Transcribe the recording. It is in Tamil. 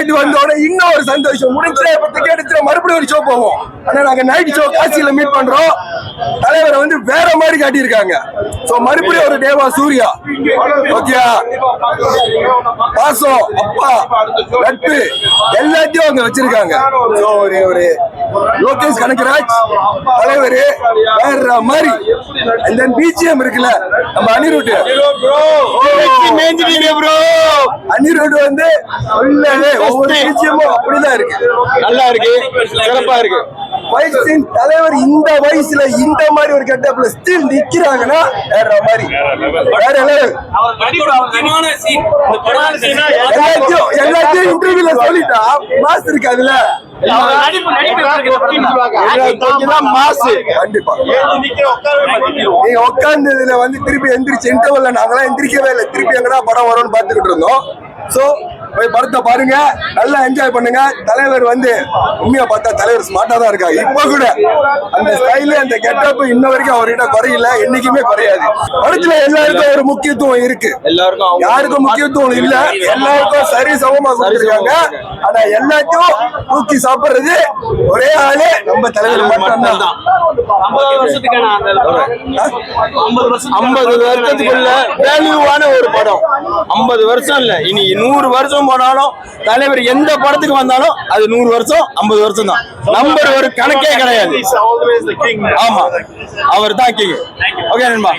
போயிட்டு வந்தோட இன்னும் ஒரு சந்தோஷம் முடிஞ்சே பத்து எடுத்து மறுபடியும் ஒரு ஷோ போவோம். ஆனா நாங்க நைட் ஷோ காசியில மீட் பண்றோம். தலைவரை வந்து வேற மாதிரி காட்டியிருக்காங்க. சோ மறுபடியும் ஒரு தேவா சூர்யா ஓகே பாசம் அப்பா நட்பு எல்லாத்தையும் அங்க வச்சிருக்காங்க. சோ ஒரு லோகேஷ் கனகராஜ் தலைவர் வேற மாதிரி. அந்த பிஜிஎம் இருக்குல்ல நம்ம அனிருட் அனிருட் வந்து ஒவ்வொரு பிஜிஎமும் அப்படிதான் இருக்கு, நல்லா இருக்கு, சிறப்பா இருக்கு. தலைவர் இந்த வயசுல இந்த மாதிரி ஒரு கெட்டப்ல ஸ்டில் நிக்கிறாங்கன்னா வேற மாதிரி வேற எல்லாத்தையும் இன்டர்வியூல சொல்லிட்டா மாஸ் இருக்கு. அதுல நீங்க உட்கார்ந்ததுல வந்து திருப்பி எந்திரிச்சு இன்டர்வல்ல நாங்களாம் எந்திரிக்கவே இல்லை. திருப்பி எங்கடா படம் வரும்னு பாத்துக்கிட்டு இருந்தோம். சோ போய் படத்தை பாருங்க, நல்லா என்ஜாய் பண்ணுங்க. தலைவர் வந்து உண்மையா பார்த்தா தலைவர் ஸ்மார்ட்டா தான் இருக்காங்க. இப்ப கூட அந்த ஸ்டைலு அந்த கெட்டப் இன்ன வரைக்கும் அவர்கிட்ட குறையில, என்னைக்குமே குறையாது. படத்துல எல்லாருக்கும் ஒரு முக்கியத்துவம் இருக்கு, எல்லாருக்கும் யாருக்கும் முக்கியத்துவம் இல்ல, எல்லாருக்கும் சரி சமமா கொடுத்துருக்காங்க. ஆனா எல்லாத்தையும் தூக்கி சாப்பிடுறது ஒரே ஆளு நம்ம தலைவர் மட்டும் தான். 50 வருஷத்துக்குள்ள வேல்யூவான ஒரு படம். 50 வருஷம் இல்ல, இனி 100 வருஷம் போனாலும் தலைவர் எந்த படத்துக்கு வந்தாலும் அது 100 வருஷம் 50 வருஷம் தான். நம்பர் ஒரு கணக்கே கிடையாது. ஆமா, அவர் தான் கிங். ஓகே நண்பா.